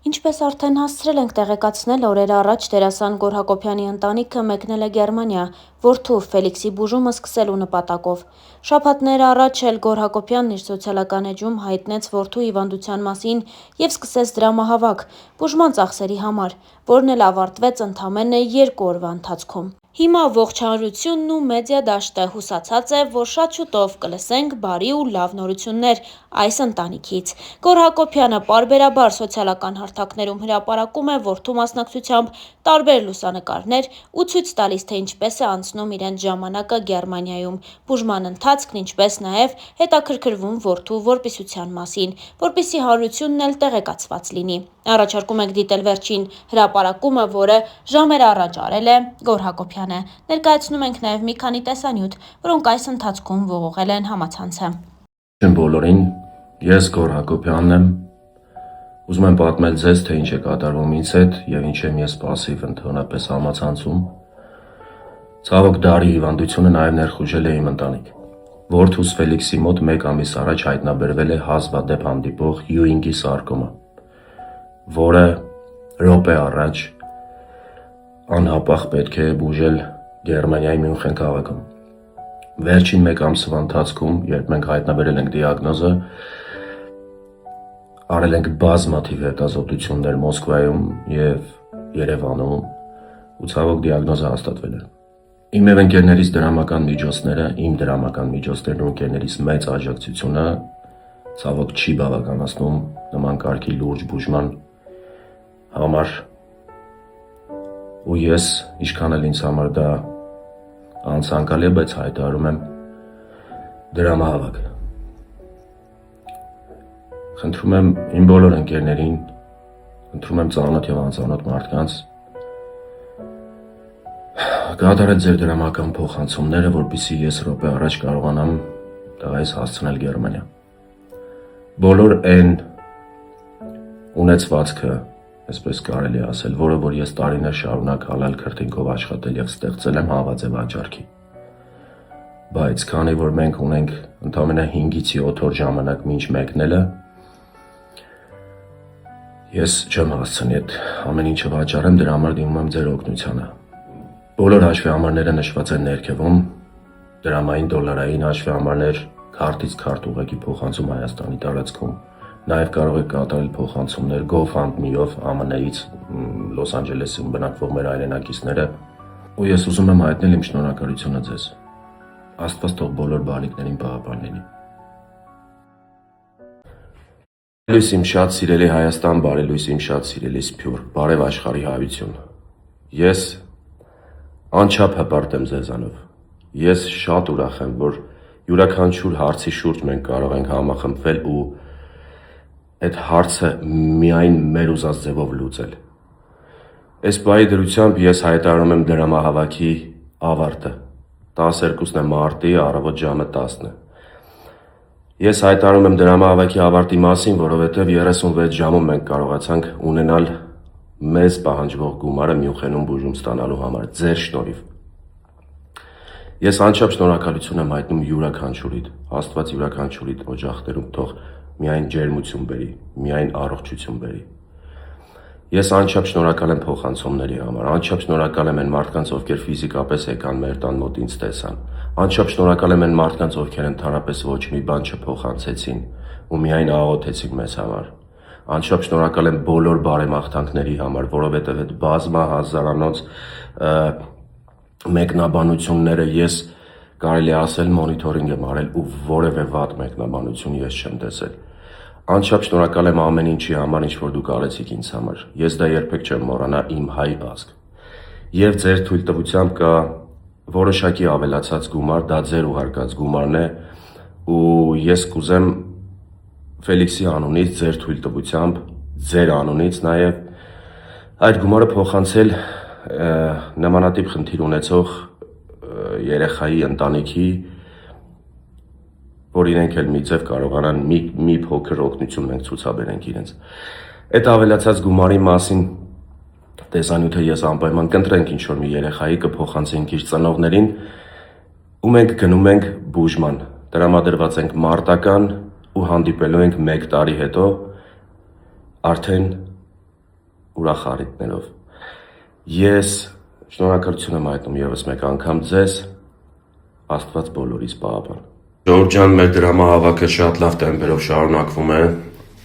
Ինչպես արդեն հասցրել ենք տեղեկացնել, օրեր առաջ դերասան Գոռ Հակոբյանի ընտանիքը մեկնել է Գերմանիա, որդու Ֆելիքսի բուժումը սկսելու նպատակով։ Շաբաթներ առաջ էլ Գոռ Հակոբյանն իր սոցիալական էջում հայտնեց որդու հիվանդության մասին և սկսեց դրամահավաք բուժման ծախսերի համար, որն էլ ավարտվեց ընդամենը 2 օրվա ընթացքում։ Հիմա ողջ հանրությունն ու մեդիա դաշտը հուսացած է, որ շատ շուտով կլսենք բարի ու լավ նորություններ այս ընտանիքից։ Գոռ Հակոբյանը պարբերաբար սոցիալական հարթակներում հրապարակում է որդու մասնակցությամբ տարբեր լուսանկարներ ու ցույց տալիս, թե ինչպես է անցնում իրենց ժամանակը Գերմանիայում, բուժման ընթացքն, ինչպես նաև հետաքրքրվում որդու որպիսության մասին, որպեսզի հանրությունն էլ տեղեկացված լինի։ Առաջարկում ենք դիտել վերջին հրապարակումը, որը ժամեր առաջ արել է Գոռ Հակոբյանը։ Ներկայացնում ենք նաև մի քանի տեսանյութ, որոնք այս ընթացքում ողողել են համացանցը։ Բոլորին, ես Գոռ Հակոբյանն եմ, ուզում եմ պատմել ձեզ, թե ինչ է կատարվում ինձ հետ և ինչ եմ ես պասիվ ընդհանրապես համացանցում։ Ցավոք դարի հիվանդությունը նաև ներխուժել է իմ ընտանիք։ Որդուս Ֆելիքսի մոտ 1 ամիս առաջ հայտնաբերվել է հազվադեպ հանդիպող Յուինգի սարկոմա, որը րոպե առաջ անհապաղ պետք է բուժել Գերմանիայի Մյունխեն քաղաքում։ Վերջին 1 ամսվա ընթացքում, երբ մենք հայտնաբերել ենք դիագնոզը, արել ենք բազմաթիվ հետազոտություններ Մոսկվայում և Երևանում ու ցավոք դիագնոզը հաստատվել է։ Իմ և ընկերներիս դրամական միջոցները, իմ դրամական միջոցներն ու ընկերներիս մեծ աջակցությունը ցավոք չի բավականացնում նման կարգի լուրջ բուժման համար, ու ես, ինչքան էլ ինձ համար դա անցանկալի է, բայց հայտարարում եմ դրամահավաք։ Խնդրում եմ իմ բոլոր ընկերներին, խնդրում եմ ծանոթ և անծանոթ մարդկանց կատարել ձեր դրամական փոխանցումները, որպեսզի ես րոպե առաջ կարողանամ տղայիս հասցնել Գերմանիա։ Բոլոր այն ունեցվածքը, այսպես կարելի է ասել, որը որ ես տարիներ շարունակ հալալ քրտինքով աշխատել և ստեղծել եմ, հավաց է վաճառքի։ Բայց քանի որ մենք ունենք ընդամենը 5-ից 7 օր ժամանակ մինչ մեկնելը, ես չեմ հասցնի այդ ամեն ինչը վաճառեմ, դրա համար դիմում եմ ձեր օգնությանը։ Բոլոր հաշվեհամարները նշված են ներքևում, դրամային, դոլարային հաշվեհամարներ, քարտից քարտ ուղղակի փոխանցում Հայաստանի տարածքում։ Նաև կարող եք կատարել փոխանցումներ GoFundMe-ով ԱՄՆ-ից, Լոս Անջելեսում բնակվող մեր հայրենակիցները, ու ես ուզում եմ հայտնել իմ շնորհակալությունը ձեզ։ Աստված թող բոլոր բարիքներին պահապան լինի։ Բարելույս իմ շատ սիրելի Հայաստան, բարելույս իմ շատ սիրելի Սփյուռք, բարև աշխարհի հայություն։ Ես անչափ հպարտ եմ ձեզանով։ Ես շատ ուրախ եմ, որ յուրաքանչյուր հարցի շուրջ մենք կարող ենք համախմբվել ու այդ հարցը միայն մեր ուզած ձևով լուծել։ Այս պահի դրությամբ ես հայտարարում եմ դրամահավաքի ավարտը։ 12 մարտի առավոտ ժամը 10-ն է։ Ես հայտարարում եմ դրամահավաքի ավարտի մասին, որովհետև 36 ժամում մենք կարողացանք ունենալ մեզ պահանջվող գումարը Մյունխենում բուժում ստանալու համար, ձեր շնորհիվ։ Ես անչափ շնորհակալություն եմ հայտնում յուրաքանչյուրիդ, Աստված յուրաքանչյուրիդ օջախներում թող միայն ջերմություն բերի, միայն առողջություն բերի։ Ես անչափ շնորհակալ եմ փոխանցումների համար, անչափ շնորհակալ եմ այն մարդկանց, ովքեր ֆիզիկապես եկան մեր տան մոտ ինձ տեսան, անչափ շնորհակալ եմ այն մարդկանց, ովքեր ընդհանրապես ոչ մի բան չփոխանցեցին ու միայն աղոթեցին մեզ համար։ Անչափ շնորհակալ եմ բոլոր բարեմաղթանքների համար, որովհետև այդ բազմահազարանոց մեկնաբանությունները ես կարելի ասել մոնիթորինգ եմ արել ու որևէ վատ մեկնաբանություն ես չեմ տեսել։ Անչափ շնորհակալ եմ ամեն ինչի համար, ինչ որ դուք արեցիք ինձ համար։ Ես դա երբեք չեմ մոռանա, իմ հայ ազգ։ Եվ ձեր թույլտվությամբ կա որոշակի ավելացած գումար, դա ձեր ուղարկած գումարն է, ու ես կուզեմ Ֆելիքսի անունից, ձեր թույլտվությամբ, ձեր անունից նաև այդ գումարը փոխանցել նմանատիպ խնդիր ունեցող երեխայի ընտանիքի, որ իրենք էլ մի ձև կարողանան մի փոքր օգնություն մենք ցուցաբերենք իրենց։ Այդ ավելացած գումարի մասին տեսանյութը ես անպայման կընտրենք ինչ-որ մի երեխայի, կփոխանցենք իր ծնողներին, ու մենք գնում ենք բուժման, տրամադրված ենք մարտական ու հանդիպելու ենք 1 տարի հետո արդեն ուրախ առիթներով։ Ես շնորհակալություն եմ հայտնում ևս մեկ անգամ ձեզ, Աստված բոլորիս պահապան։ Ժողովուրդ ջան, մեր դրամահավաքը շատ լավ տեմպերով շարունակվում է։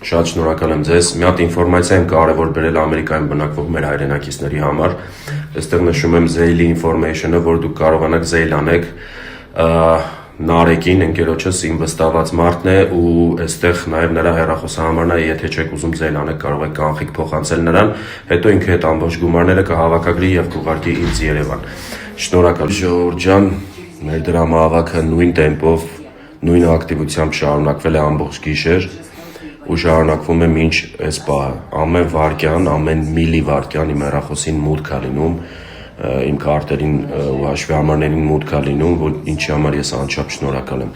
Շատ շնորհակալ եմ ձեզ։ Մի հատ ինֆորմացիա եմ կարևոր բերել Ամերիկայում բնակվող մեր հայրենակիցների համար։ Այստեղ նշում եմ Zelle information-ը, որ դուք կարողանաք Zelle անեք Նարեկին, ընկերոջս իմ վստահված մարդն է ու այստեղ նաև նրա հեռախոսահամարն է, եթե չեք ուզում Zelle անեք, կարող եք կանխիկ փոխանցել նրան, հետո ինքը այդ ամբողջ գումարները կհավաքագրի եւ կուղարկի ինձ Երևան։ Շնորհակալ ժողովուրդ ջան, մեր դրամահավաքը նույն տեմպով, նույն ակտիվությամբ շարունակվել է ամբողջ գիշեր ու շարունակվում է մինչ այս պահը։ Ամեն վայրկյան, ամեն միլիվայրկյան իմ հեռախոսին մուտք է լինում, իմ քարտերին ու հաշվեհամարներին մուտք է լինում, ինչի համար ես անչափ շնորհակալ եմ։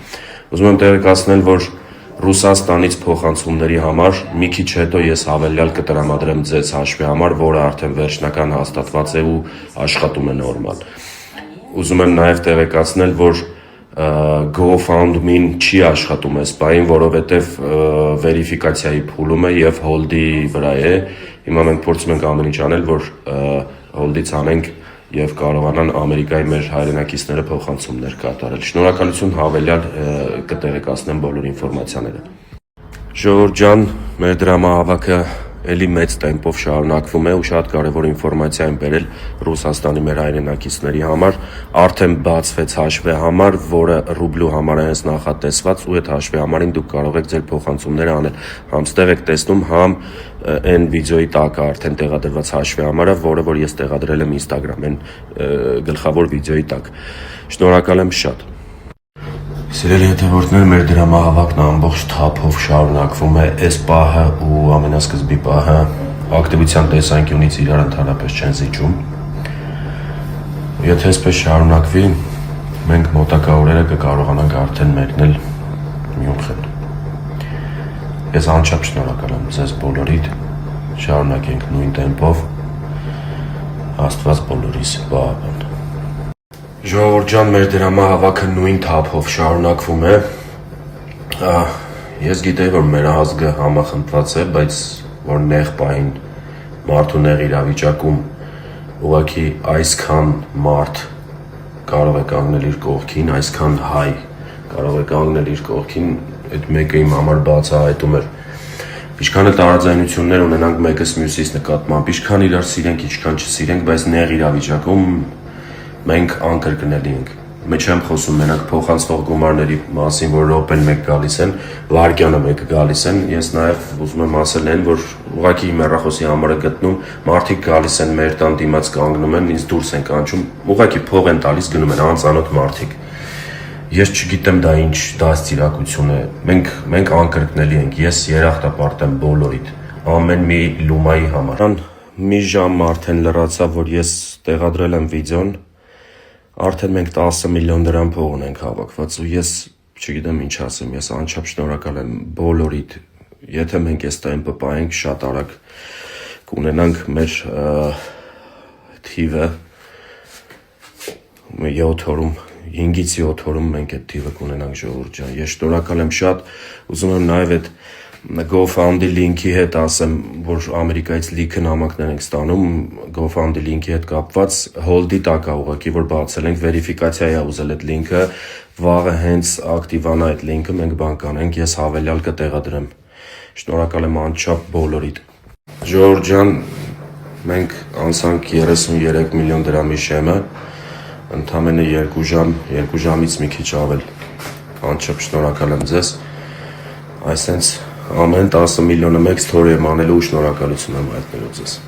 Ուզում եմ տեղեկացնել, որ Ռուսաստանից փոխանցումների համար մի քիչ հետո ես հավելյալ կտրամադրեմ ձեզ հաշվեհամար, որը արդեն վերջնական հաստատված է ու աշխատում է նորմալ։ Ուզում եմ նաև տեղեկացնել, որ GoFundMe-ն չի աշխատում այս պահին, որովհետև վերիֆիկացիայի փուլում է եւ hold-ի վրա է։ Հիմա մենք փորձում ենք ամեն ինչ անել, որ hold-ից անենք եւ կարողանան Ամերիկայի մեր հայրենակիցները փոխանցումներ կատարել։ Շնորհակալություն, հավելյալ կտեղեկացնեմ բոլոր ինֆորմացիաները։ Ժողովուրդ ջան, մեր դրամահավաքը էլի մեծ տեմպով շարունակվում է ու շատ կարևոր ինֆորմացիա եմ բերել Ռուսաստանի մեր հայրենակիցների համար։ Արդեն բացվեց հաշվեհամար, որը ռուբլու համար է հենց նախատեսված ու այդ հաշվեհամարին դուք կարող եք ձեր փոխանցումները անել։ Համ ստեղ եք տեսնում, համ այն վիդեոյի տակ է արդեն տեղադրված հաշվեհամարը, որը որ ես տեղադրել եմ Instagram այն գլխավոր վիդեոյի տակ։ Շնորհակալ եմ շատ։ Սիրելի հետևորդներ, մեր դրամահավաքն ամբողջ թափով շարունակվում է, այս պահը ու ամենասկզբի պահը ակտիվության տեսանկյունից իրար ընդհանրապես չեն զիջում։ Եթե այսպես շարունակվի, մենք մոտակա օրերը կկարողանանք արդեն մեկնել Մյունխեն։ Ես անչափ շնորհակալ եմ ձեզ բոլորիդ, շարունակենք նույն տեմպով, Աստված բոլորիս պահապան։ Ժողովուրդ ջան, մեր դրամահավաքը նույն թափով շարունակվում է։ Ես գիտեի, որ մեր ազգը համախմբված է, բայց որ նեղ պահին մարդու նեղ իրավիճակում ուղղակի այսքան մարդ կարող է կանգնել իր կողքին, այսքան հայ կարող է կանգնել իր կողքին, այդ մեկը իմ համար բացահայտում էր։ Ինչքան է տարաձայնություններ ունենանք մեկս մյուսից նկատմամբ, ինչքան իրար սիրենք, ինչքան չսիրենք, բայց նեղ իրավիճակում մենք անկրկնելի ենք։ Մեջ եմ խոսում մենակ փոխանցվող գումարների մասին, որ րոպեն մեկ գալիս են, վայրկյանը մեկ գալիս են, ես նաև ուզում եմ ասել այն, որ ուղղակի իմ հեռախոսի համարը գտնում, մարդիկ գալիս են մեր տան դիմաց կանգնում են, ինձ դուրս են կանչում, ուղղակի փող են տալիս, գնում են անծանոթ մարդիկ։ Ես չգիտեմ դա ինչ դաստիարակություն է։ Մենք անկրկնելի ենք։ Ես երախտապարտ եմ բոլորիդ, ամեն մի լումայի համար։ Մի ժամ արդեն լրացավ, որ ես տեղադրել եմ վիդեոն։ Արդեն մենք 10 միլիոն դրամ փող ունենք հավաքված ու ես չգիտեմ ինչ ասեմ, ես անչափ շնորհակալ եմ բոլորիդ։ Եթե մենք այս տեմպը պահենք, շատ արագ կունենանք մեր թիվը 7 օրում, 5-ից 7 օրում մենք այդ թիվը կունենանք ժողովուրդ ջան։ Ես շնորհակալ եմ շատ, ուզում եմ նաև այդ GoFundMe լինքի հետ ասեմ, որ Ամերիկայից լիքը նամակներ ենք ստանում, GoFundMe լինքի հետ կապված hold-ի տակ է ուղղակի, որ բացել ենք, վերիֆիկացիա է ուզել այդ լինքը, վաղը հենց ակտիվանա այդ լինքը, մենք բան կանենք, ես հավելյալ կտեղադրեմ։ Շնորհակալ եմ անչափ բոլորիդ։ Ժողովուրդ ջան, մենք անցանք 33 միլիոն դրամի շեմը, ընդամենը 2 ժամ, 2 ժամից մի քիչ ավել։ Անչափ շնորհակալ եմ ձեզ։ Այսենց ամեն 10 միլիոնը մեկ ստորի եմ անելու ու շնորհակալություն եմ հայտնելու ձեզ։